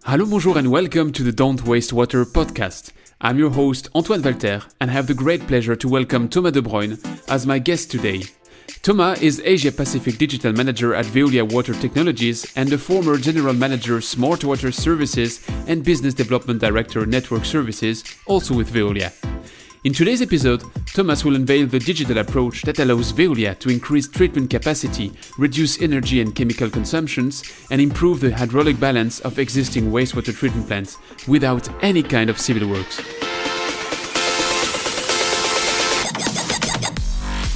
Hello, bonjour, and welcome to the Don't Waste Water podcast. I'm your host, Antoine Walter, and I have the great pleasure to welcome Thomas Debruyne as my guest today. Thomas is Asia Pacific Digital Manager at Veolia Water Technologies and the former General Manager Smart Water Services and Business Development Director Network Services, also with Veolia. In today's episode, Thomas will unveil the digital approach that allows Veolia to increase treatment capacity, reduce energy and chemical consumptions, and improve the hydraulic balance of existing wastewater treatment plants without any kind of civil works.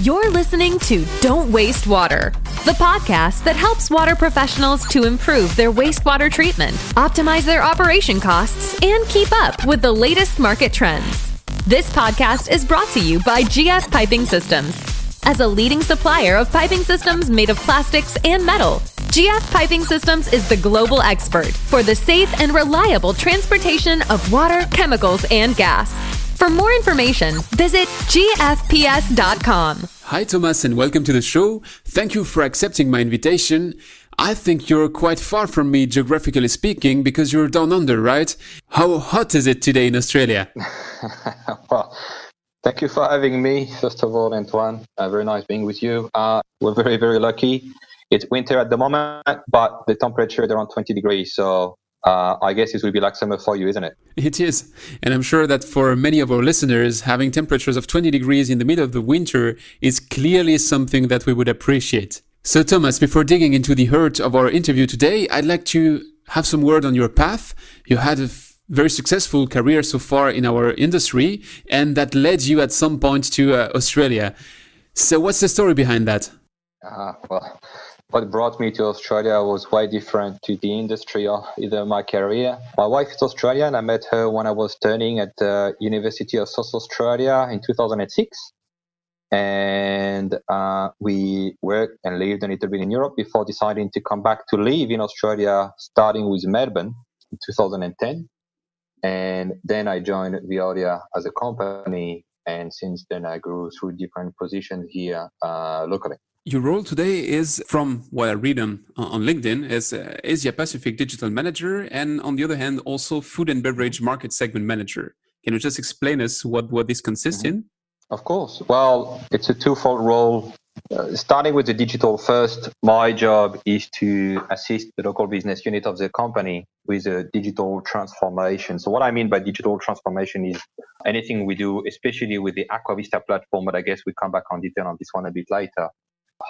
You're listening to Don't Waste Water, the podcast that helps water professionals to improve their wastewater treatment, optimize their operation costs, and keep up with the latest market trends. This podcast is brought to you by GF Piping Systems. As a leading supplier of piping systems made of plastics and metal, GF Piping Systems is the global expert for the safe and reliable transportation of water, chemicals, and gas. For more information, visit gfps.com. Hi Thomas, and welcome to the show. Thank you for accepting my invitation. I think you're quite far from me geographically speaking because you're down under, right? How hot is it today in Australia? Well, thank you for having me, first of all, Antoine. Very nice being with you. We're very, very lucky. It's winter at the moment, but the temperature is around 20 degrees. So I guess it will be like summer for you, isn't it? It is. And I'm sure that for many of our listeners, having temperatures of 20 degrees in the middle of the winter is clearly something that we would appreciate. So Thomas, before digging into the heart of our interview today, I'd like to have some word on your path. You had a very successful career so far in our industry, and that led you at some point to Australia. So what's the story behind that? Well, what brought me to Australia was quite different to the industry or either my career. My wife is Australian. I met her when I was studying at the University of South Australia in 2006. And we worked and lived a little bit in Europe before deciding to come back to live in Australia, starting with Melbourne in 2010. And then I joined Veolia as a company. And since then, I grew through different positions here locally. Your role today is, from what I read on LinkedIn, is Asia Pacific Digital Manager, and on the other hand, also Food and Beverage Market Segment Manager. Can you just explain us what this consists in? Of course. Well, it's a twofold role. Starting with the digital first, my job is to assist the local business unit of the company with a digital transformation. So what I mean by digital transformation is anything we do, especially with the Aquavista platform, but I guess we come back on detail on this one a bit later,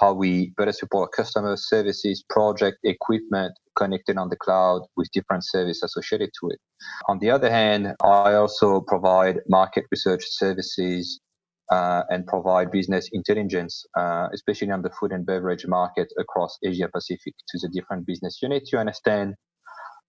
how we better support customer services, project equipment connected on the cloud with different services associated to it. On the other hand, I also provide market research services and provide business intelligence, especially on the food and beverage market across Asia Pacific to the different business units to understand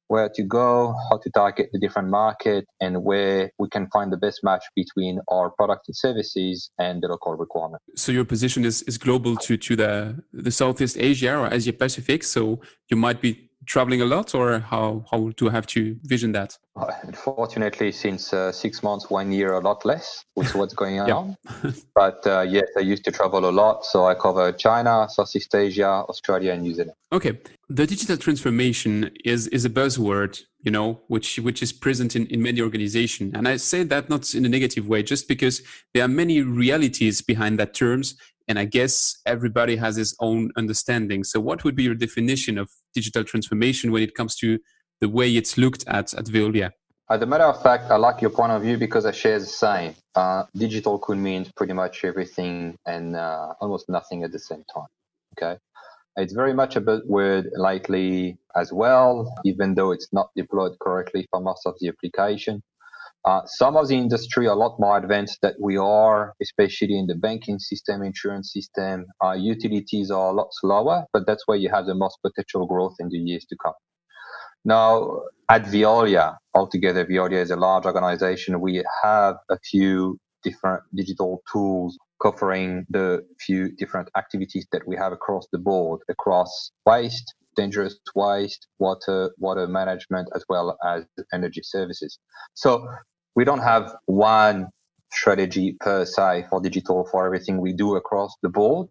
where to go, how to target the different market, and where we can find the best match between our products and services and the local requirement. So your position is global to the Southeast Asia or Asia Pacific. So you might be traveling a lot, or how do I have to vision that? Unfortunately, since 6 months, 1 year, a lot less with what's going on. But yes, I used to travel a lot. So I cover China, Southeast Asia, Australia, and New Zealand. Okay. The digital transformation is a buzzword, which is present in many organizations. And I say that not in a negative way, just because there are many realities behind that terms. And I guess everybody has his own understanding. So what would be your definition of digital transformation when it comes to the way it's looked at Veolia? As a matter of fact, I like your point of view because I share the same. Digital could mean pretty much everything and almost nothing at the same time. Okay, it's very much a buzzword lately as well, even though it's not deployed correctly for most of the application. Some of the industry are a lot more advanced than we are, especially in the banking system, insurance system. Utilities are a lot slower, but that's where you have the most potential growth in the years to come. Now, at Veolia, altogether, Veolia is a large organization. We have a few different digital tools covering the few different activities that we have across the board, across waste, dangerous waste, water management, as well as energy services. So we don't have one strategy per se for digital for everything we do across the board.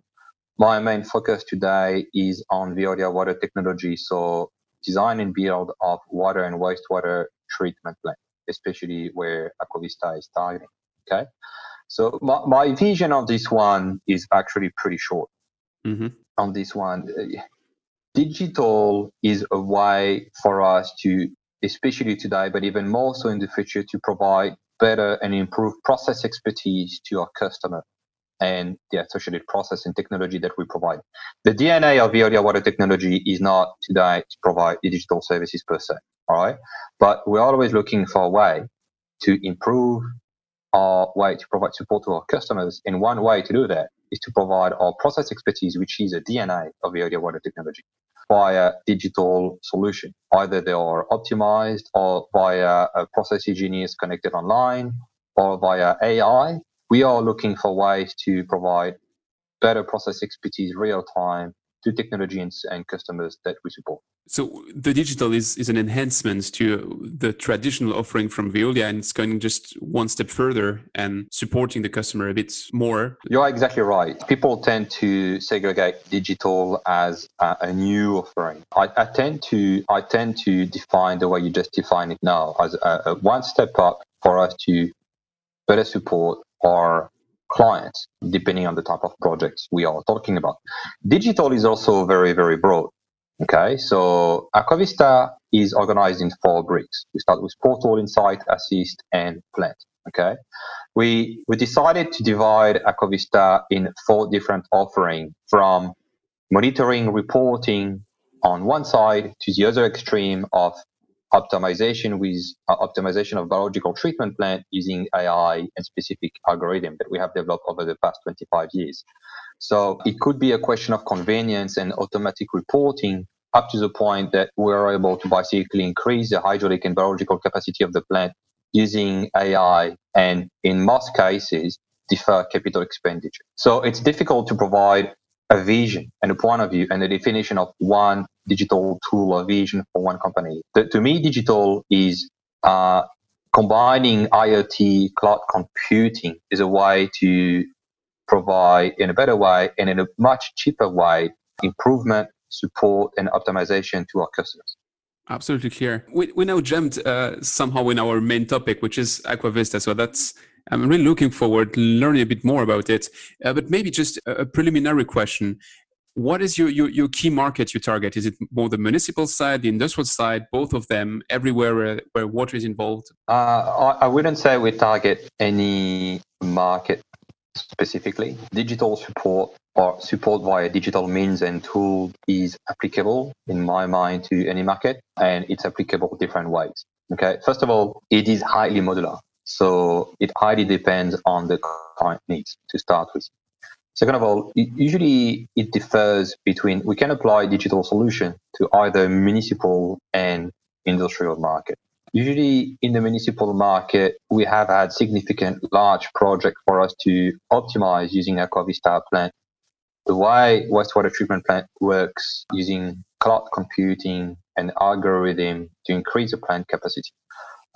My main focus today is on Veolia water technology. So design and build of water and wastewater treatment plant, especially where Aquavista is targeting. Okay, so my vision on this one is actually pretty short. On this one, digital is a way for us to, especially today, but even more so in the future, to provide better and improved process expertise to our customer and the associated process and technology that we provide. The DNA of Veolia Water Technology is not today to provide digital services per se, all right? But we're always looking for a way to improve our way to provide support to our customers. And one way to do that is to provide our process expertise, which is a DNA of Veolia Water Technology, via digital solution. Either they are optimized or via process engineers connected online or via AI. We are looking for ways to provide better process expertise real time to technology and customers that we support. So the digital is an enhancement to the traditional offering from Veolia, and it's going just one step further and supporting the customer a bit more. You're exactly right. People tend to segregate digital as a new offering. I tend to define the way you just define it now as a one step up for us to better support our clients, depending on the type of projects we are talking about. Digital is also very, very broad. Okay, so Aquavista is organized in 4 bricks. We start with Portal, Insight, Assist, and Plant. Okay, we decided to divide Aquavista in 4 different offerings, from monitoring, reporting on one side to the other extreme of optimization of biological treatment plant using AI and specific algorithm that we have developed over the past 25 years. So it could be a question of convenience and automatic reporting up to the point that we're able to basically increase the hydraulic and biological capacity of the plant using AI and, in most cases, defer capital expenditure. So it's difficult to provide a vision and a point of view and a definition of one digital tool or vision for one company. To me, digital is combining IoT, cloud computing is a way to provide in a better way and in a much cheaper way improvement, support, and optimization to our customers. Absolutely clear. We now jumped somehow in our main topic, which is Aquavista. So I'm really looking forward to learning a bit more about it. But maybe just a preliminary question. What is your key market you target? Is it more the municipal side, the industrial side, both of them, everywhere where water is involved? I wouldn't say we target any market specifically. Digital support or support via digital means and tools is applicable, in my mind, to any market, and it's applicable different ways. Okay, first of all, it is highly modular. So it highly depends on the client needs to start with. Second of all, usually it differs between, we can apply digital solution to either municipal and industrial market. Usually in the municipal market, we have had significant large projects for us to optimize using Aquavista plant. The way wastewater treatment plant works using cloud computing and algorithm to increase the plant capacity.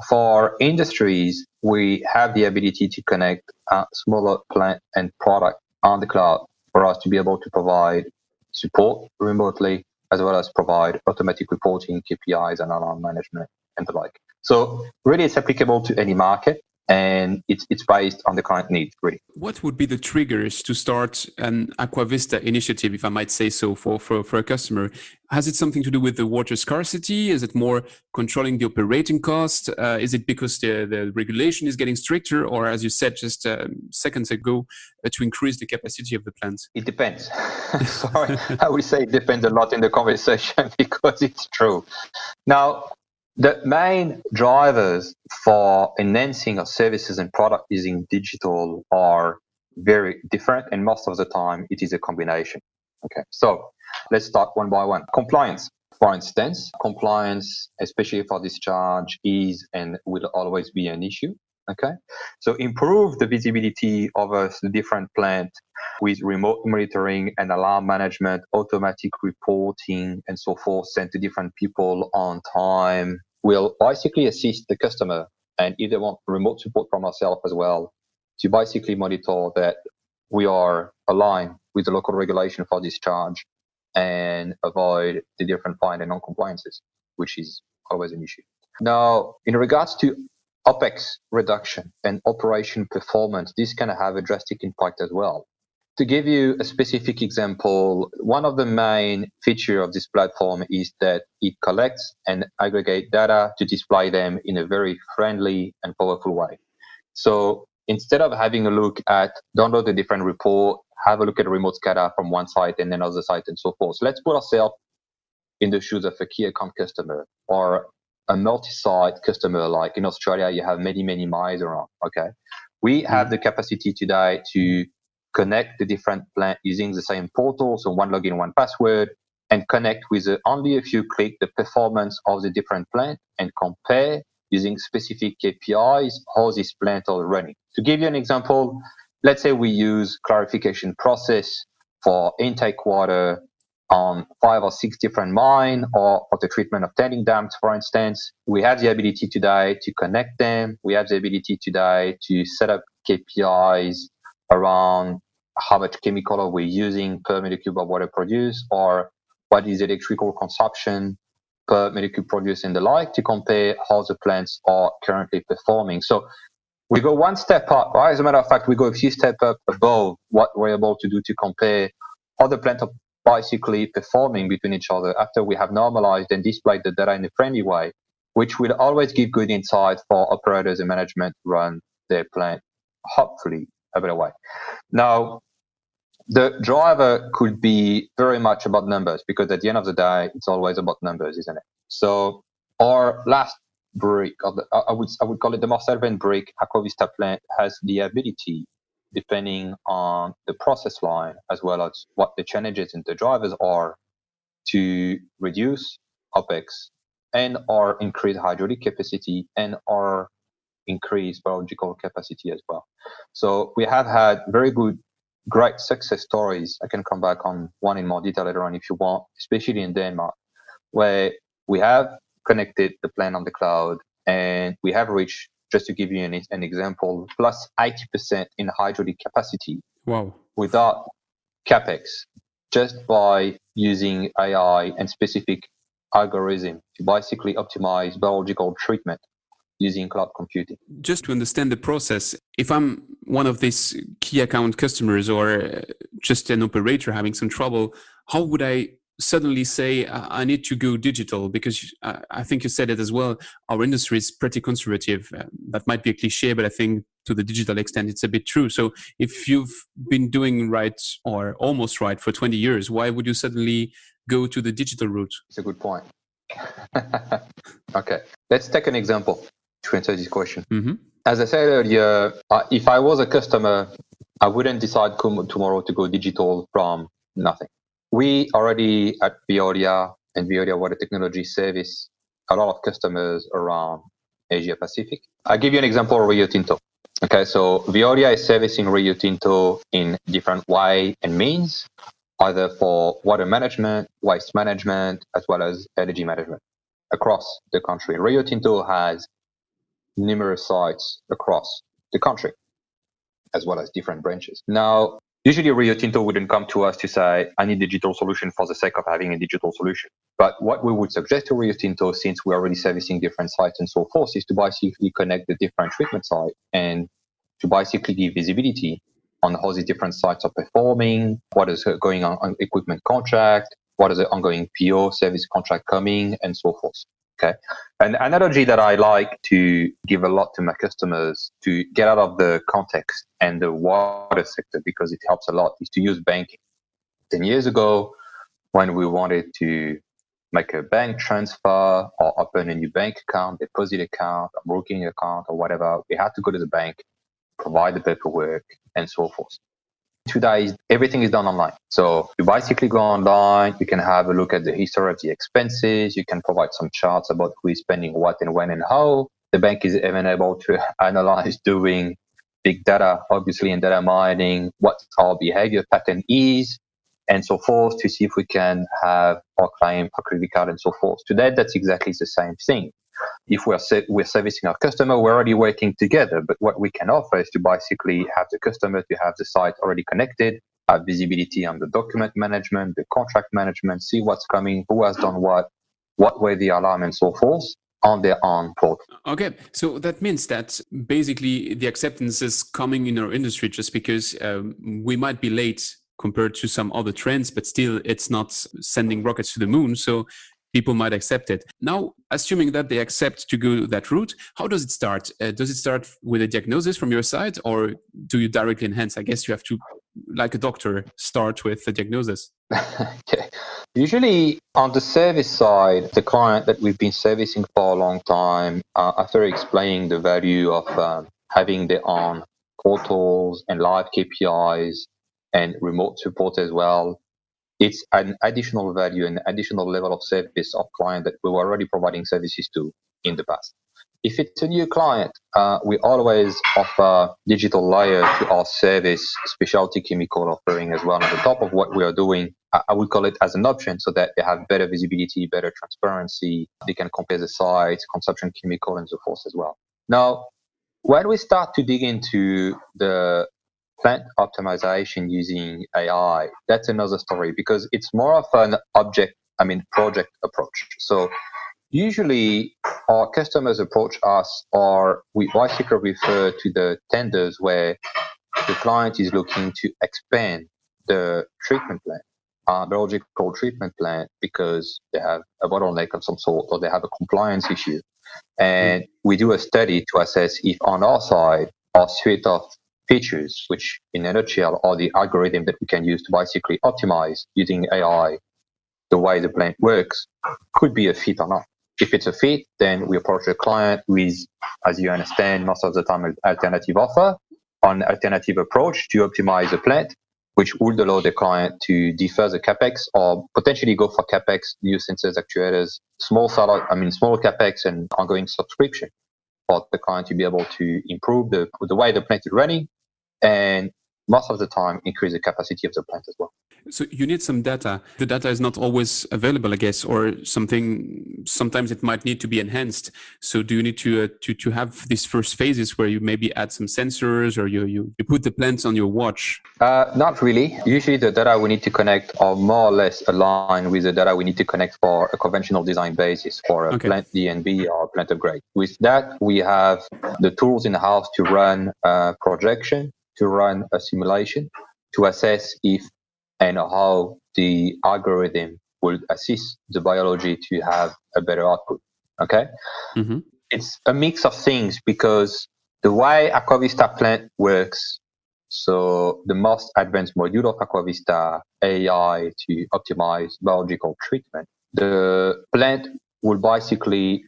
For industries, we have the ability to connect smaller plant and product on the cloud for us to be able to provide support remotely, as well as provide automatic reporting, KPIs, and alarm management and the like. So really it's applicable to any market, and it's based on the client needs, really. What would be the triggers to start an Aquavista initiative, if I might say so, for a customer? Has it something to do with the water scarcity? Is it more controlling the operating cost? Is it because the regulation is getting stricter? Or, as you said just seconds ago, to increase the capacity of the plant? It depends. Sorry, I would say it depends a lot in the conversation because it's true. Now, the main drivers for enhancing our services and product using digital are very different, and most of the time it is a combination. Okay, so let's start one by one. Compliance, for instance, compliance, especially for discharge, is and will always be an issue. Okay, so improve the visibility of the different plants with remote monitoring and alarm management, automatic reporting, and so forth, sent to different people on time, will basically assist the customer, and if they want remote support from ourselves as well, to basically monitor that we are aligned with the local regulation for discharge and avoid the different fine and non-compliances, which is always an issue. Now, in regards to Opex reduction and operation performance, this can have a drastic impact as well. To give you a specific example, one of the main features of this platform is that it collects and aggregates data to display them in a very friendly and powerful way. So instead of having a look at download a different report, have a look at remote SCADA from one site and then other site and so forth. So let's put ourselves in the shoes of a key account customer or a multi-site customer. Like in Australia, you have many, many miles around. Okay. We have the capacity today to connect the different plants using the same portal, so one login, one password, and connect with only a few clicks the performance of the different plant and compare using specific KPIs how these plants are running. To give you an example, let's say we use clarification process for intake water on 5 or 6 different mines or for the treatment of tailing dams, for instance. We have the ability today to connect them. We have the ability today to set up KPIs around how much chemical are we using per meter cube of water produced, or what is electrical consumption per meter cube produced and the like, to compare how the plants are currently performing. So we go one step up, right? As a matter of fact, we go a few steps up above what we're able to do to compare how the plants are basically performing between each other after we have normalized and displayed the data in a friendly way, which will always give good insight for operators and management to run their plant, hopefully, a better way. Now, the driver could be very much about numbers, because at the end of the day, it's always about numbers, isn't it? So our last brick, I would call it the most relevant brick, Aquavista plant has the ability, depending on the process line, as well as what the challenges and the drivers are, to reduce Opex and or increase hydraulic capacity and or increase biological capacity as well. So we have had great success stories. I can come back on one in more detail later on if you want, especially in Denmark, where we have connected the plant on the cloud and we have reached, just to give you an example, plus 80% in hydraulic capacity. Wow. Without CapEx, just by using AI and specific algorithm to basically optimize biological treatment using cloud computing. Just to understand the process, if I'm one of these key account customers or just an operator having some trouble, how would I suddenly say I need to go digital? Because I think you said it as well, our industry is pretty conservative. That might be a cliche, but I think to the digital extent, it's a bit true. So if you've been doing right or almost right for 20 years, why would you suddenly go to the digital route? It's a good point. Okay, let's take an example to answer this question. Mm-hmm. As I said earlier, if I was a customer, I wouldn't decide tomorrow to go digital from nothing. We already at Veolia and Veolia Water Technology service a lot of customers around Asia Pacific. I'll give you an example of Rio Tinto. Okay, so Veolia is servicing Rio Tinto in different way and means, either for water management, waste management, as well as energy management across the country. Rio Tinto has numerous sites across the country, as well as different branches. Now, usually Rio Tinto wouldn't come to us to say, I need a digital solution for the sake of having a digital solution. But what we would suggest to Rio Tinto, since we're already servicing different sites and so forth, is to basically connect the different treatment sites and to basically give visibility on how the different sites are performing, what is going on equipment contract, what is the ongoing PO service contract coming, and so forth. Okay. An analogy that I like to give a lot to my customers to get out of the context and the water sector, because it helps a lot, is to use banking. 10 years ago, when we wanted to make a bank transfer or open a new bank account, deposit account, a broking account, or whatever, we had to go to the bank, provide the paperwork, and so forth. Today, everything is done online. So you basically go online, you can have a look at the history of the expenses, you can provide some charts about who is spending what and when and how. The bank is even able to analyze doing big data, obviously, and data mining, what our behavior pattern is, and so forth, to see if we can have our claim for credit card and so forth. Today, that's exactly the same thing. If we're servicing our customer, we're already working together. But what we can offer is to basically have the customer to have the site already connected, have visibility on the document management, the contract management, see what's coming, who has done what were the alarm, and so forth on their own portal. Okay, so that means that basically the acceptance is coming in our industry just because we might be late compared to some other trends, but still it's not sending rockets to the moon. So people might accept it. Now, assuming that they accept to go that route, how does it start? Does it start with a diagnosis from your side, or do you directly enhance? I guess you have to, like a doctor, start with the diagnosis. Okay. Usually on the service side, the client that we've been servicing for a long time, after explaining the value of having their own portals and live KPIs and remote support as well, it's an additional value and additional level of service of client that we were already providing services to in the past. If it's a new client, we always offer digital layer to our service specialty chemical offering as well on the top of what we are doing. I would call it as an option so that they have better visibility, better transparency. They can compare the sites, consumption chemical, and so forth as well. Now, when we start to dig into the plant optimization using AI, that's another story because it's more of an project approach. So usually our customers approach us, or we basically refer to the tenders where the client is looking to expand the treatment plant, biological treatment plant, because they have a bottleneck of some sort or they have a compliance issue. And we do a study to assess if on our side, our suite of features, which in a nutshell are the algorithm that we can use to basically optimize using AI the way the plant works, could be a fit or not. If it's a fit, then we approach the client with, as you understand, most of the time an alternative offer, an alternative approach to optimize the plant, which would allow the client to defer the capex or potentially go for capex, new sensors, actuators, small capex and ongoing subscription for the client to be able to improve the way the plant is running, and most of the time increase the capacity of the plant as well. So you need some data. The data is not always available, I guess, or sometimes it might need to be enhanced. So do you need to have these first phases where you maybe add some sensors, or you put the plants on your watch? Not really. Usually the data we need to connect are more or less aligned with the data we need to connect for a conventional design basis for a plant DNB or a plant upgrade. With that, we have the tools in the house to run a projection, to run a simulation, to assess if and how the algorithm will assist the biology to have a better output. Okay? Mm-hmm. It's a mix of things because the way Aquavista plant works, so the most advanced module of Aquavista AI to optimize biological treatment, the plant will basically,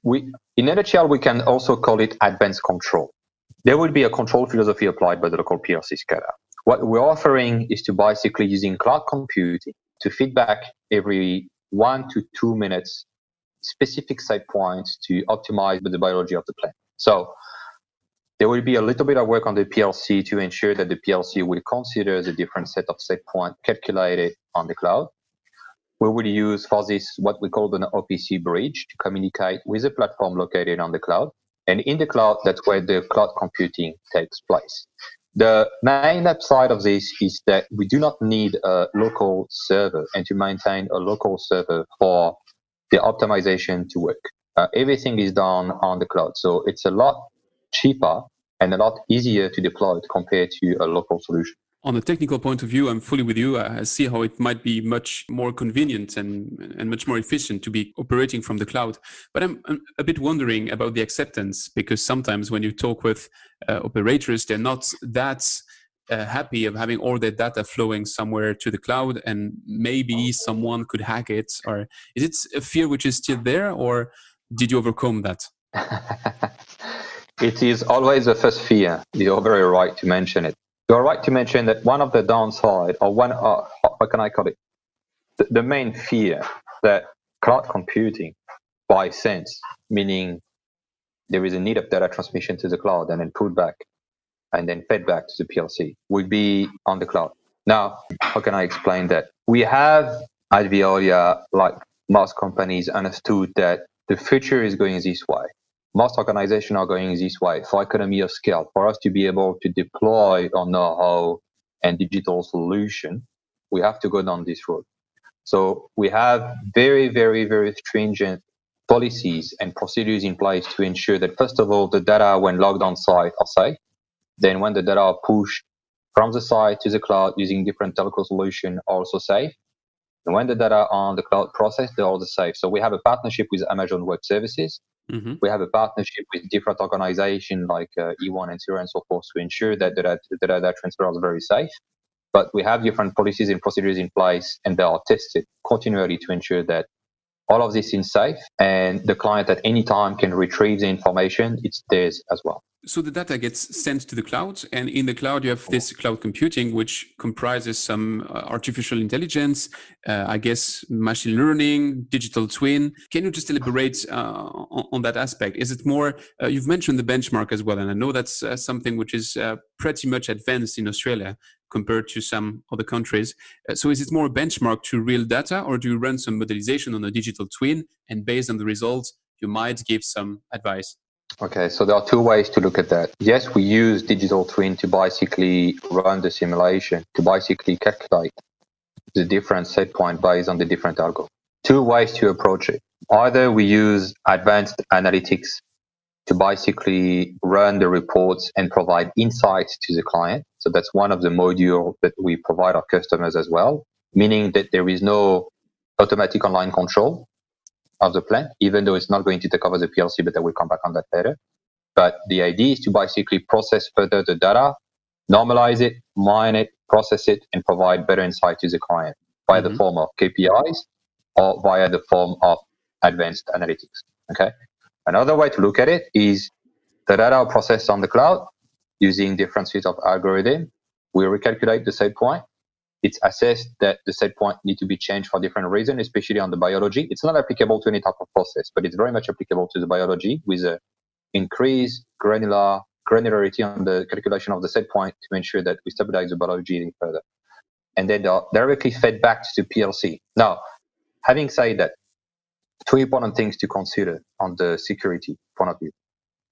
in a nutshell, we can also call it advanced control. There will be a control philosophy applied by the local PLC SCADA. What we're offering is to basically using cloud computing to feedback every 1 to 2 minutes specific set points to optimize the biology of the plant. So there will be a little bit of work on the PLC to ensure that the PLC will consider the different set of set points calculated on the cloud. We will use for this what we call an OPC bridge to communicate with a platform located on the cloud. And in the cloud, that's where the cloud computing takes place. The main upside of this is that we do not need a local server and to maintain a local server for the optimization to work. Everything is done on the cloud. So it's a lot cheaper and a lot easier to deploy compared to a local solution. On a technical point of view, I'm fully with you. I see how it might be much more convenient and much more efficient to be operating from the cloud. But I'm a bit wondering about the acceptance, because sometimes when you talk with operators, they're not that happy of having all their data flowing somewhere to the cloud, and maybe someone could hack it. Or is it a fear which is still there, or did you overcome that? It is always the first fear. You're very right to mention it. You're right to mention that one of the downside, or what can I call it? The main fear that cloud computing, by sense, meaning there is a need of data transmission to the cloud and then put back and then fed back to the PLC, would be on the cloud. Now, how can I explain that? We have at Veolia, like most companies, understood that the future is going this way. Most organizations are going this way for economy of scale, for us to be able to deploy our know-how and digital solution we have to go down this road. So we have very, very, very stringent policies and procedures in place to ensure that, first of all, the data when logged on site are safe. Then when the data are pushed from the site to the cloud using different telco solutions are also safe. And when the data on the cloud process, they're also safe. So we have a partnership with Amazon Web Services. Mm-hmm. We have a partnership with different organizations like E1 and 0 and so forth to ensure that the data transfer is very safe. But we have different policies and procedures in place, and they are tested continually to ensure that all of this is safe, and the client at any time can retrieve the information. It's theirs as well. So the data gets sent to the cloud, and in the cloud you have this cloud computing, which comprises some artificial intelligence, I guess machine learning, digital twin. Can you just elaborate on that aspect? Is it more, you've mentioned the benchmark as well, and I know that's something which is pretty much advanced in Australia compared to some other countries. So is it more a benchmark to real data, or do you run some modelization on a digital twin, and based on the results, you might give some advice? Okay, so there are two ways to look at that. Yes, we use digital twin to basically run the simulation, to basically calculate the different set point based on the different algo. Two ways to approach it. Either we use advanced analytics to basically run the reports and provide insights to the client. So that's one of the modules that we provide our customers as well, meaning that there is no automatic online control of the plant, even though it's not going to take over the PLC, but I will come back on that later. But the idea is to basically process further the data, normalize it, mine it, process it, and provide better insight to the client via the form of KPIs or via the form of advanced analytics. Okay. Another way to look at it is the data are processed on the cloud using different suites of algorithms. We recalculate the set point. It's assessed that the set point need to be changed for different reasons, especially on the biology. It's not applicable to any type of process, but it's very much applicable to the biology with an increased granularity on the calculation of the set point to ensure that we stabilize the biology even further. And then they're directly fed back to the PLC. Now, having said that, two important things to consider on the security point of view.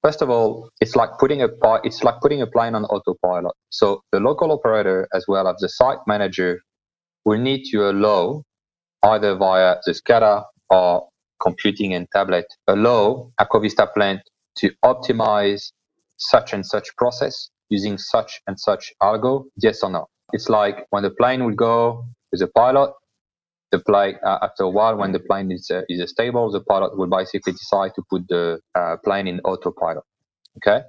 First of all, it's like putting a plane on autopilot. So the local operator, as well as the site manager, will need to allow, either via the SCADA or computing and tablet, allow Aquavista plant to optimize such and such process using such and such algo, yes or no. It's like when the plane will go with a pilot, the plane, after a while, when the plane is stable, the pilot will basically decide to put the plane in autopilot. Okay.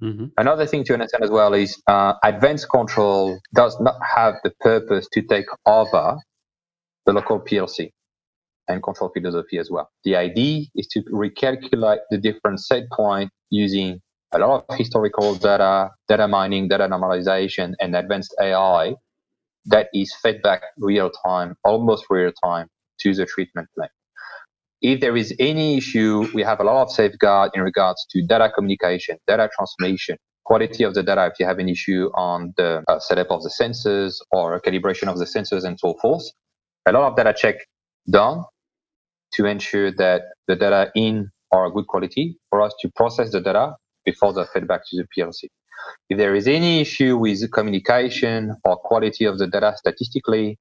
Mm-hmm. Another thing to understand as well is advanced control does not have the purpose to take over the local PLC and control philosophy as well. The idea is to recalculate the different set points using a lot of historical data, data mining, data normalization, and advanced AI that is fed back real time, almost real time, to the treatment plant. If there is any issue, we have a lot of safeguard in regards to data communication, data transmission, quality of the data if you have an issue on the setup of the sensors or calibration of the sensors and so forth. A lot of data check done to ensure that the data in are good quality for us to process the data before they're fed back to the PLC. If there is any issue with communication or quality of the data statistically,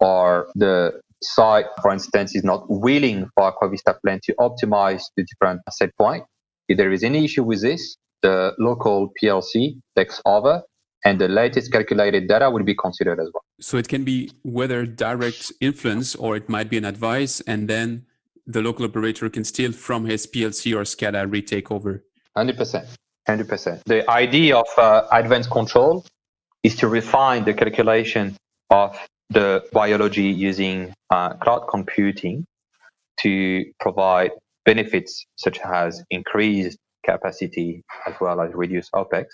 or the site, for instance, is not willing for Aquavista plant to optimize the different set point, if there is any issue with this, the local PLC takes over and the latest calculated data will be considered as well. So it can be whether direct influence or it might be an advice, and then the local operator can still from his PLC or SCADA retake over. 100%. The idea of advanced control is to refine the calculation of the biology using cloud computing to provide benefits such as increased capacity as well as reduced Opex.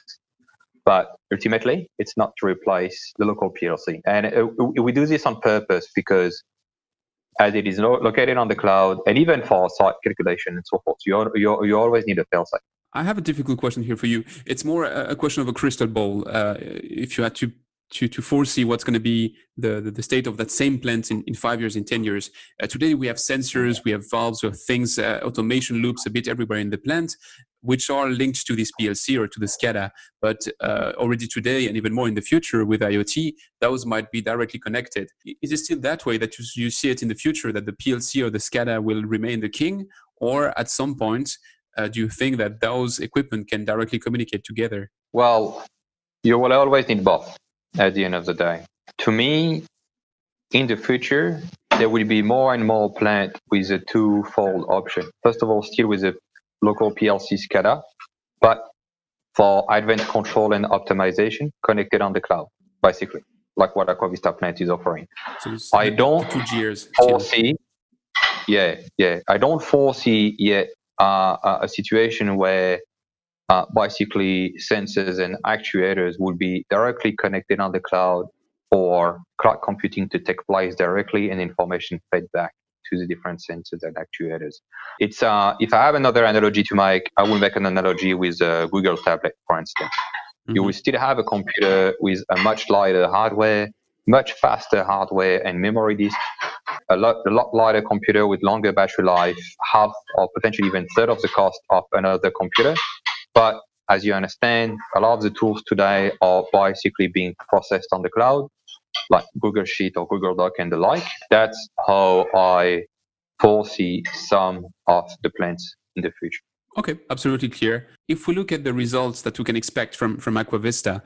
But ultimately, it's not to replace the local PLC. And we do this on purpose because as it is located on the cloud, and even for site calculation and so forth, you always need a fail-safe. I have a difficult question here for you. It's more a question of a crystal ball. If you had to foresee what's going to be the state of that same plant in 5 years, in 10 years. Today we have sensors, we have valves, we have things, automation loops a bit everywhere in the plant. which are linked to this PLC or to the SCADA. But already today, and even more in the future with IoT, those might be directly connected. Is it still that way that you see it in the future, that the PLC or the SCADA will remain the king? Or at some point, do you think that those equipment can directly communicate together? Well, you will always need both at the end of the day. To me, in the future, there will be more and more plant with a two-fold option. First of all, still with a local PLC SCADA, but for advanced control and optimization connected on the cloud, basically, like what Aquavista plant is offering. So I don't foresee, I don't foresee yet a situation where basically sensors and actuators will be directly connected on the cloud, or cloud computing to take place directly and information fed back to the different sensors and actuators. It's if I have another analogy to make, I will make an analogy with a Google tablet, for instance. Mm-hmm. You will still have a computer with a much lighter hardware, much faster hardware and memory disk, a lot lighter computer with longer battery life, half or potentially even third of the cost of another computer. But as you understand, a lot of the tools today are basically being processed on the cloud, like Google Sheet or Google Doc and the like. That's how I foresee some of the plants in the future. Okay, absolutely clear. If we look at the results that we can expect from Aquavista,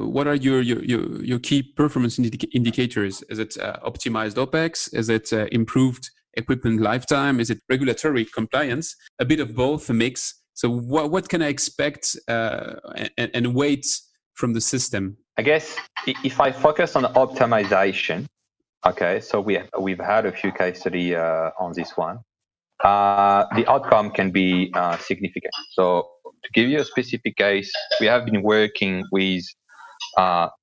what are your key performance indicators? Is it optimized Opex? Is it improved equipment lifetime? Is it regulatory compliance? A bit of both, a mix. So what can I expect and wait from the system? I guess if I focus on optimization, okay, so we've had a few case study on this one. The outcome can be significant. So to give you a specific case, we have been working with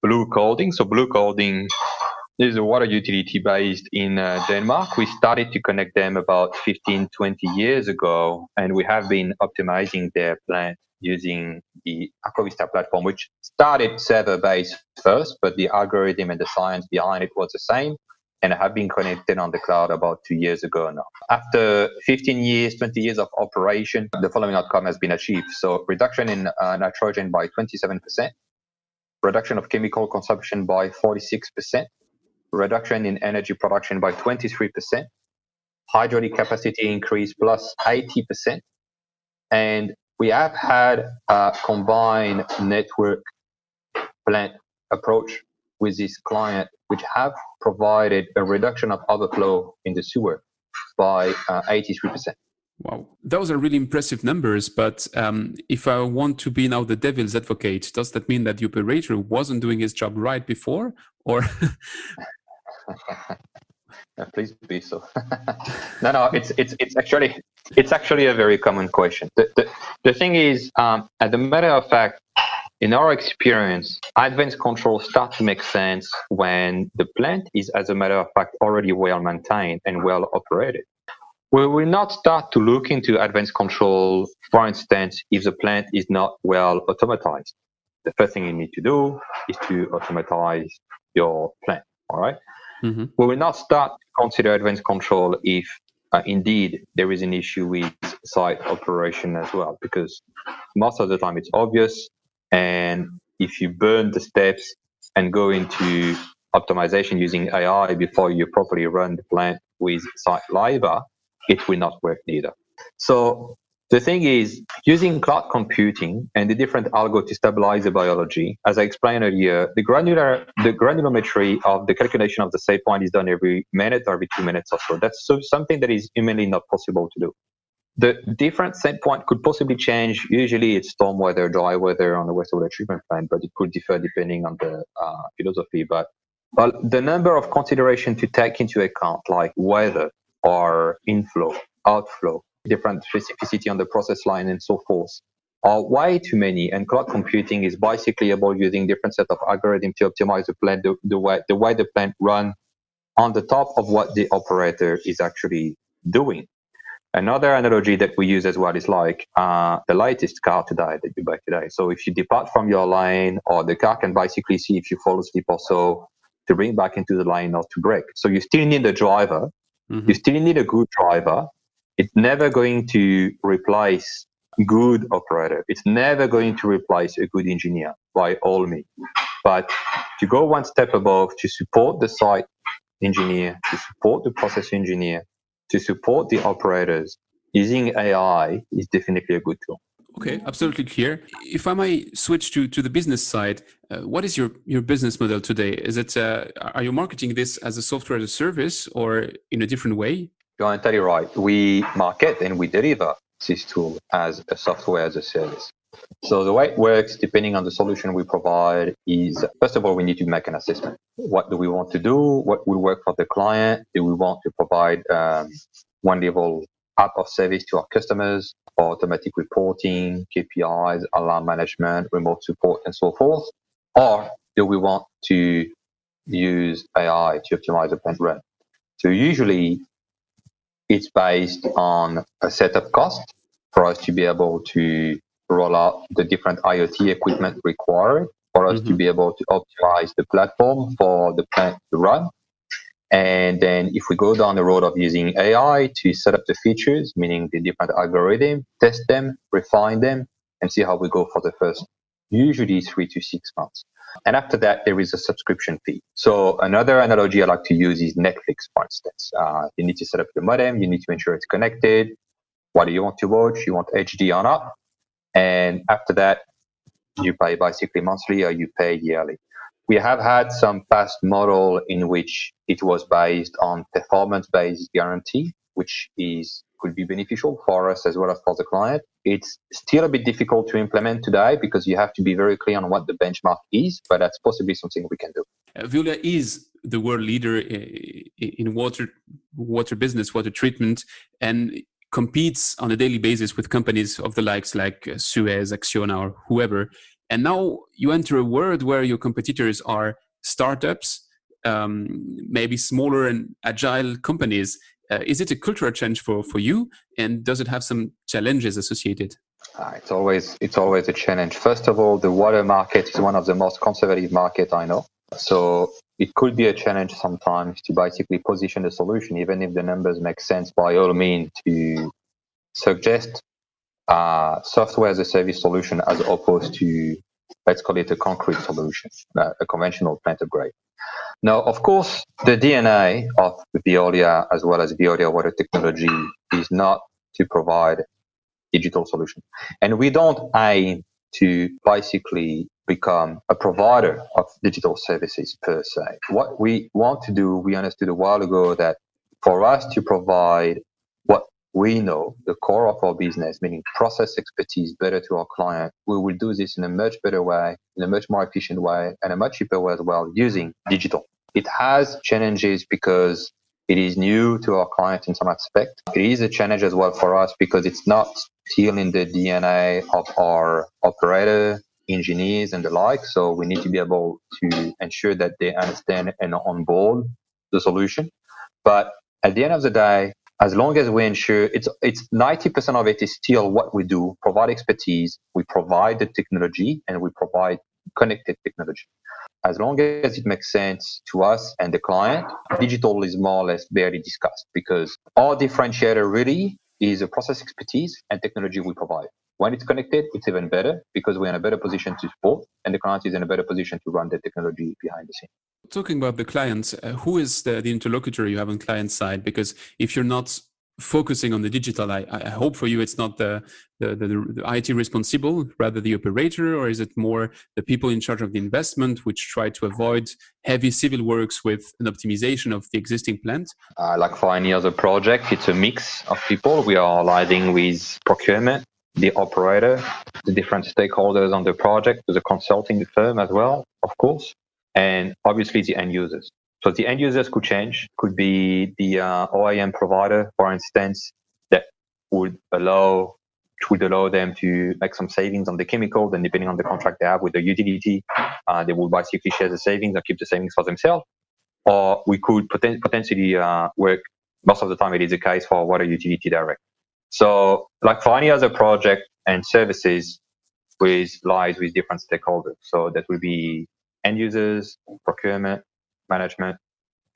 Blue Colding. So Blue Colding is a water utility based in Denmark. We started to connect them about 15, 20 years ago, and we have been optimizing their plant using the Aquavista platform, which started server-based first, but the algorithm and the science behind it was the same, and have been connected on the cloud about 2 years ago now. After 15 years, 20 years of operation, the following outcome has been achieved. So reduction in nitrogen by 27%, reduction of chemical consumption by 46%, reduction in energy production by 23%, hydraulic capacity increase plus 80%, and we have had a combined network plant approach with this client, which have provided a reduction of overflow in the sewer by 83%. Wow, those are really impressive numbers. But if I want to be now the devil's advocate, does that mean that the operator wasn't doing his job right before, or? Please be so. No, it's actually a very common question. The thing is, as a matter of fact, in our experience, advanced controls start to make sense when the plant is, as a matter of fact, already well maintained and well operated. We will not start to look into advanced control, for instance, if the plant is not well automatized. The first thing you need to do is to automatize your plant, all right? Mm-hmm. We will not start to consider advanced control if indeed there is an issue with site operation as well, because most of the time it's obvious. And if you burn the steps and go into optimization using AI before you properly run the plant with site labor, it will not work neither. So the thing is, using cloud computing and the different algos to stabilize the biology, as I explained earlier, the granulometry of the calculation of the set point is done every minute or every 2 minutes or so. That's something that is humanly not possible to do. The different set point could possibly change. Usually it's storm weather, dry weather on the wastewater treatment plant, but it could differ depending on the philosophy. But the number of considerations to take into account, like weather or inflow, outflow, different specificity on the process line and so forth, are way too many. And cloud computing is basically about using different set of algorithms to optimize the plant, the way the plant run on the top of what the operator is actually doing. Another analogy that we use as well is like the latest car that you buy today. So if you depart from your lane, or the car can basically see if you fall asleep or so to bring back into the lane or to brake. So you still need a driver. Mm-hmm. You still need a good driver. It's never going to replace good operator. It's never going to replace a good engineer by all means. But to go one step above, to support the site engineer, to support the process engineer, to support the operators, using AI is definitely a good tool. Okay, absolutely clear. If I might switch to the business side, what is your business model today? Is it are you marketing this as a software as a service or in a different way? You're entirely right. We market and we deliver this tool as a software as a service. So the way it works, depending on the solution we provide, is first of all, we need to make an assessment. What do we want to do? What will work for the client? Do we want to provide one level app of service to our customers for automatic reporting, KPIs, alarm management, remote support, and so forth? Or do we want to use AI to optimize the plant run? So usually it's based on a setup cost for us to be able to roll out the different IoT equipment required for us to be able to optimize the platform for the plant to run. And then if we go down the road of using AI to set up the features, meaning the different algorithms, test them, refine them, and see how we go for the first, usually 3 to 6 months. And after that, there is a subscription fee. So another analogy I like to use is Netflix, for instance. You need to set up your modem. You need to ensure it's connected. What do you want to watch? You want HD or not? And after that, you pay basically monthly or you pay yearly. We have had some past model in which it was based on performance-based guarantee, which could be beneficial for us as well as for the client. It's still a bit difficult to implement today because you have to be very clear on what the benchmark is, but that's possibly something we can do. Veolia is the world leader in water business, water treatment, and competes on a daily basis with companies of the likes like Suez, Acciona, or whoever. And now you enter a world where your competitors are startups, maybe smaller and agile companies. Is it a cultural change for you? And does it have some challenges associated? It's always a challenge. First of all, the water market is one of the most conservative markets I know. So it could be a challenge sometimes to basically position a solution, even if the numbers make sense by all means, to suggest software as a service solution as opposed to, let's call it a concrete solution, a conventional plant upgrade. Now, of course, the DNA of Veolia as well as Veolia Water Technology is not to provide digital solution. And we don't aim to basically become a provider of digital services per se. What we want to do, we understood a while ago that for us to provide what we know, the core of our business, meaning process expertise better to our client, we will do this in a much better way, in a much more efficient way, and a much cheaper way as well, using digital. It has challenges because it is new to our clients in some aspect. It is a challenge as well for us because it's not still in the DNA of our operator, engineers, and the like. So we need to be able to ensure that they understand and are on board the solution. But at the end of the day, as long as we ensure it's 90% of it is still what we do, provide expertise, we provide the technology, and we provide connected technology. As long as it makes sense to us and the client, digital is more or less barely discussed because our differentiator really is a process expertise and technology we provide. When it's connected, it's even better because we're in a better position to support and the client is in a better position to run the technology behind the scenes. Talking about the clients, who is the interlocutor you have on client side? Because if you're not focusing on the digital, I hope for you it's not the IT responsible, rather the operator, or is it more the people in charge of the investment, which try to avoid heavy civil works with an optimization of the existing plant? Like for any other project, it's a mix of people. We are aligning with procurement, the operator, the different stakeholders on the project, the consulting firm as well, of course, and obviously the end users. So the end users could change, could be the OEM provider, for instance, that would allow them to make some savings on the chemical. Then depending on the contract they have with the utility, they will basically share the savings or keep the savings for themselves. Or we could potentially work, most of the time it is the case for water utility direct. So like for any other project and services lies with different stakeholders. So that will be end users, procurement, management,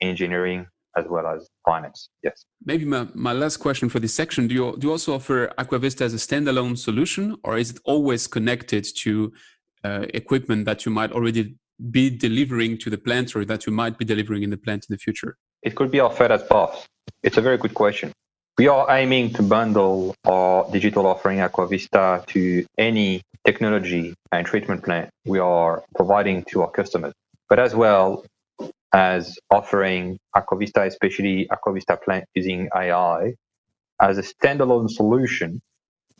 engineering as well as finance. Yes. Maybe my last question for this section, do you also offer Aquavista as a standalone solution, or is it always connected to equipment that you might already be delivering to the plant or that you might be delivering in the plant in the future? It could be offered as both. It's a very good question. We are aiming to bundle our digital offering Aquavista to any technology and treatment plant we are providing to our customers, but as well as offering Aquavista, especially Aquavista plant using AI, as a standalone solution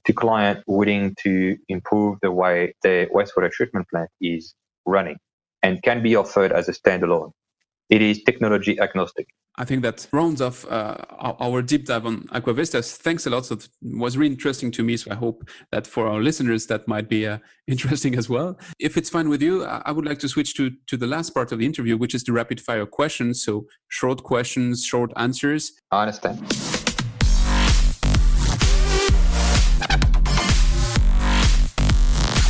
to clients willing to improve the way the wastewater treatment plant is running, and can be offered as a standalone. It is technology agnostic. I think that rounds off our deep dive on Aquavista. Thanks a lot. So it was really interesting to me. So I hope that for our listeners, that might be interesting as well. If it's fine with you, I would like to switch to the last part of the interview, which is the rapid fire questions. So short questions, short answers. I understand.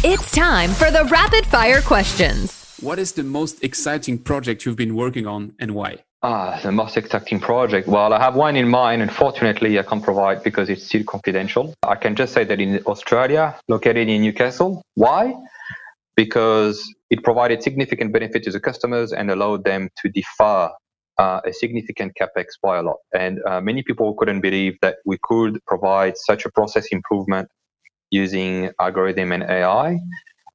It's time for the rapid fire questions. What is the most exciting project you've been working on and why? The most exciting project. Well, I have one in mind. Unfortunately, I can't provide because it's still confidential. I can just say that in Australia, located in Newcastle. Why? Because it provided significant benefit to the customers and allowed them to defer a significant capex by a lot. And many people couldn't believe that we could provide such a process improvement using algorithm and AI.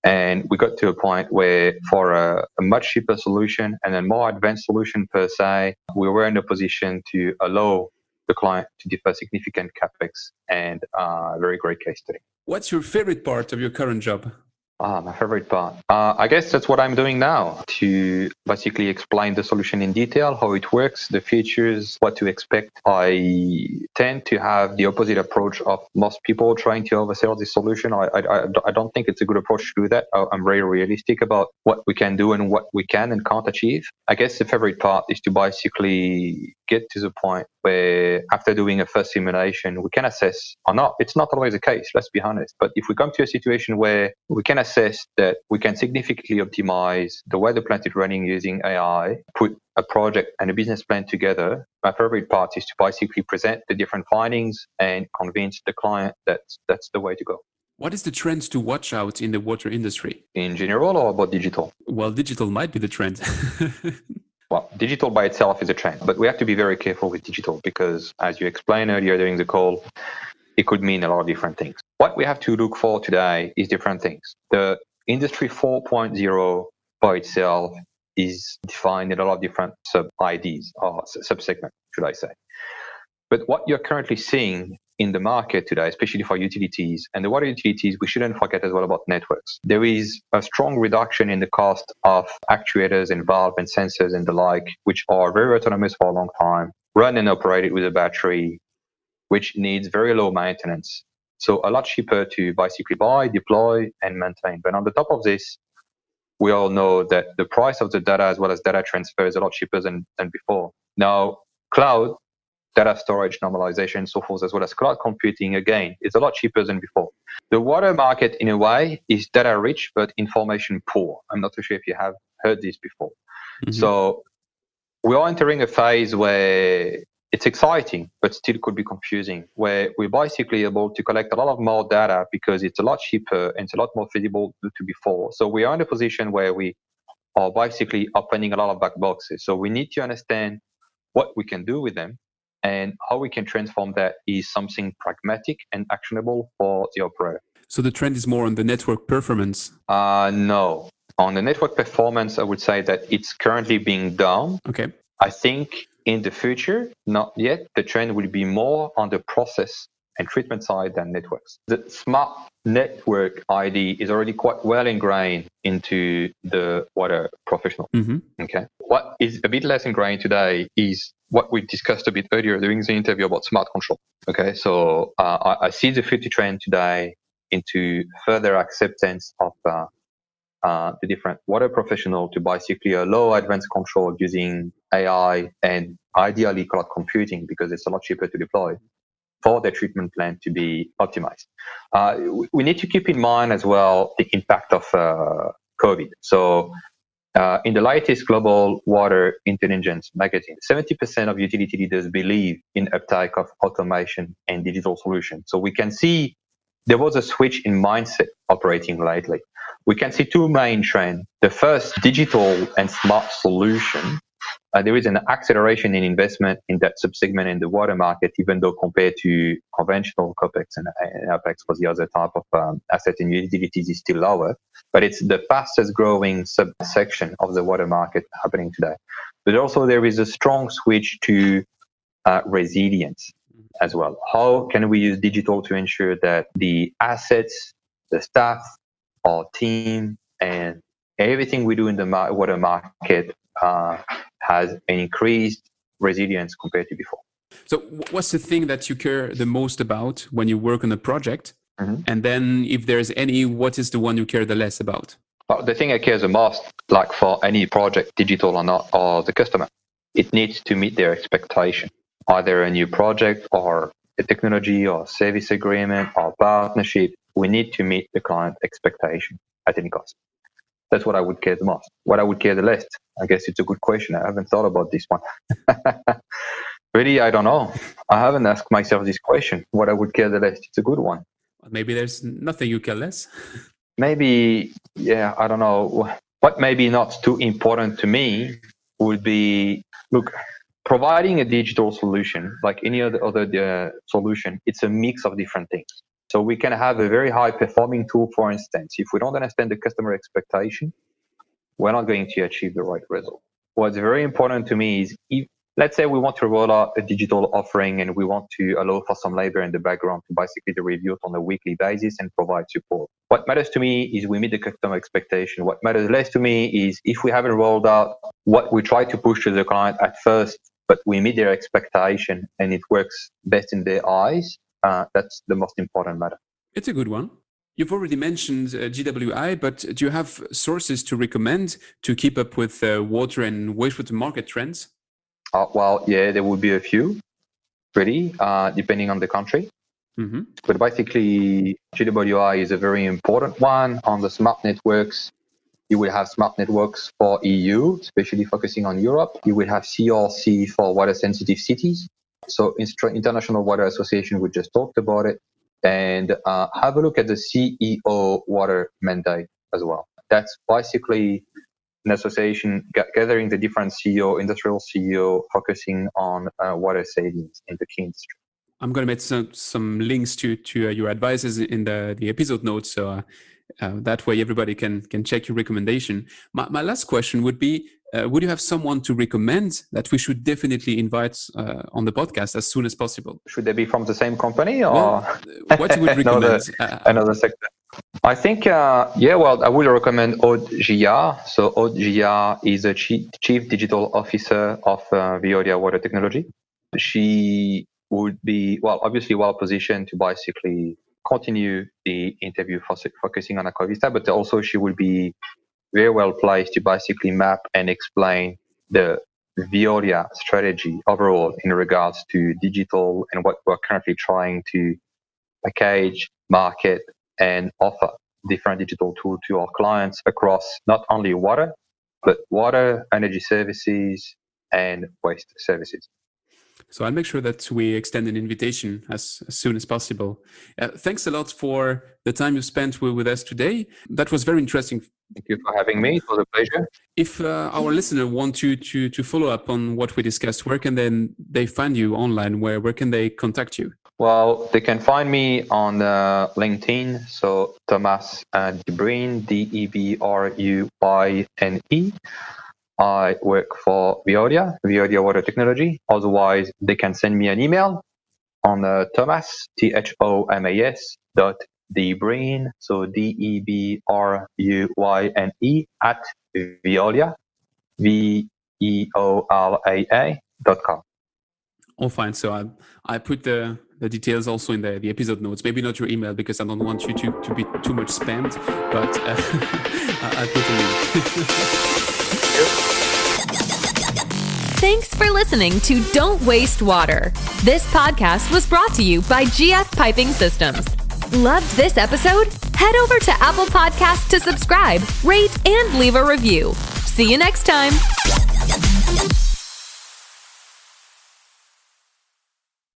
And we got to a point where for a much cheaper solution and a more advanced solution per se, we were in a position to allow the client to defer significant capex, and a very great case study. What's your favorite part of your current job? My favorite part. I guess that's what I'm doing now, to basically explain the solution in detail, how it works, the features, what to expect. I tend to have the opposite approach of most people trying to oversell this solution. I don't think it's a good approach to do that. I'm very realistic about what we can do and what we can and can't achieve. I guess the favorite part is to basically get to the point where after doing a first simulation, we can assess or not. It's not always the case, let's be honest. But if we come to a situation where we can assess that we can significantly optimize the way the plant is running using AI, put a project and a business plan together, my favorite part is to basically present the different findings and convince the client that that's the way to go. What is the trend to watch out in the water industry? In general or about digital? Well, digital might be the trend. Well, digital by itself is a trend, but we have to be very careful with digital because, as you explained earlier during the call, it could mean a lot of different things. What we have to look for today is different things. The Industry 4.0 by itself is defined in a lot of different sub-IDs or sub-segments, should I say. But what you're currently seeing in the market today, especially for utilities and the water utilities, we shouldn't forget as well about networks. There is a strong reduction in the cost of actuators and valve and sensors and the like, which are very autonomous for a long time, run and operated with a battery, which needs very low maintenance. So a lot cheaper to basically buy, deploy, and maintain. But on the top of this, we all know that the price of the data as well as data transfer is a lot cheaper than before. Now, cloud, data storage, normalization, so forth, as well as cloud computing, again, is a lot cheaper than before. The water market, in a way, is data rich, but information poor. I'm not too sure if you have heard this before. Mm-hmm. So we are entering a phase where it's exciting, but still could be confusing, where we're basically able to collect a lot of more data because it's a lot cheaper and it's a lot more feasible to before. So we are in a position where we are basically opening a lot of black boxes. So we need to understand what we can do with them, and how we can transform that is something pragmatic and actionable for the operator. So the trend is more on the network performance? No. On the network performance, I would say that it's currently being done. Okay. I think in the future, not yet, the trend will be more on the process and treatment side than networks. The smart network ID is already quite well ingrained into the water professional. Mm-hmm. Okay. What is a bit less ingrained today is what we discussed a bit earlier during the interview about smart control. Okay. So I see the future trend today into further acceptance of the different water professional to basically allow advanced control using AI and ideally cloud computing because it's a lot cheaper to deploy for the treatment plant to be optimized. We need to keep in mind as well the impact of COVID. So In the latest Global Water Intelligence magazine, 70% of utility leaders believe in uptake of automation and digital solutions. So we can see there was a switch in mindset operating lately. We can see two main trends. The first, digital and smart solution. There is an acceleration in investment in that subsegment in the water market, even though compared to conventional Opex and Opex for the other type of asset in utilities is still lower. But it's the fastest growing subsection of the water market happening today. But also there is a strong switch to resilience as well. How can we use digital to ensure that the assets, the staff, our team, and everything we do in the water market has an increased resilience compared to before. So what's the thing that you care the most about when you work on a project? Mm-hmm. And then if there's any, what is the one you care the less about? The thing I care the most, like for any project, digital or not, or the customer, it needs to meet their expectation. Either a new project or a technology or service agreement or partnership, we need to meet the client expectation at any cost. That's what I would care the most. What I would care the least, I guess it's a good question. I haven't thought about this one. Really, I don't know. I haven't asked myself this question. What I would care the least, it's a good one. Maybe there's nothing you care less. Maybe, yeah, I don't know. What maybe not too important to me would be, look, providing a digital solution, like any other solution, it's a mix of different things. So we can have a very high performing tool, for instance. If we don't understand the customer expectation, we're not going to achieve the right result. What's very important to me is, if, let's say we want to roll out a digital offering and we want to allow for some labor in the background to basically review it on a weekly basis and provide support. What matters to me is we meet the customer expectation. What matters less to me is if we haven't rolled out what we try to push to the client at first, but we meet their expectation and it works best in their eyes. That's the most important matter. It's a good one. You've already mentioned GWI, but do you have sources to recommend to keep up with water and wastewater market trends? Well, yeah, there would be a few, really, depending on the country. Mm-hmm. But basically, GWI is a very important one on the smart networks. You will have smart networks for EU, especially focusing on Europe. You will have CRC for water-sensitive cities. So International Water Association, we just talked about it. And have a look at the CEO water mandate as well. That's basically an association gathering the different CEO, industrial CEO, focusing on water savings in the key industry. I'm going to make some links to your advices in the episode notes, so that way everybody can check your recommendation. My last question would be, would you have someone to recommend that we should definitely invite on the podcast as soon as possible? Should they be from the same company or what you would recommend? another sector? I think, I will recommend Aude Gillard. So Aude Gillard is a chief digital officer of Veolia Water Technology. She would be, obviously well positioned to basically continue the interview focusing on Aquavista, but also she will be very well placed to basically map and explain the Veolia strategy overall in regards to digital and what we're currently trying to package, market, and offer different digital tools to our clients across not only water, but water, energy services, and waste services. So I'll make sure that we extend an invitation as soon as possible. Thanks a lot for the time you spent with us today. That was very interesting. Thank you for having me. It was a pleasure. If our listener want to follow up on what we discussed, where can they find you online? Where can they contact you? Well, they can find me on LinkedIn. So Thomas Debruyne, Debruyne. I work for Veolia Water Technology. Otherwise, they can send me an email on Thomas, Thomas, Debruyne, so Debruyne at Veolia, Veolia.com. Oh, fine. So I put the details also in the episode notes. Maybe not your email because I don't want you to be too much spammed, but I put a link. Thanks for listening to Don't Waste Water. This podcast was brought to you by GF Piping Systems. Loved this episode? Head over to Apple Podcasts to subscribe, rate, and leave a review. See you next time.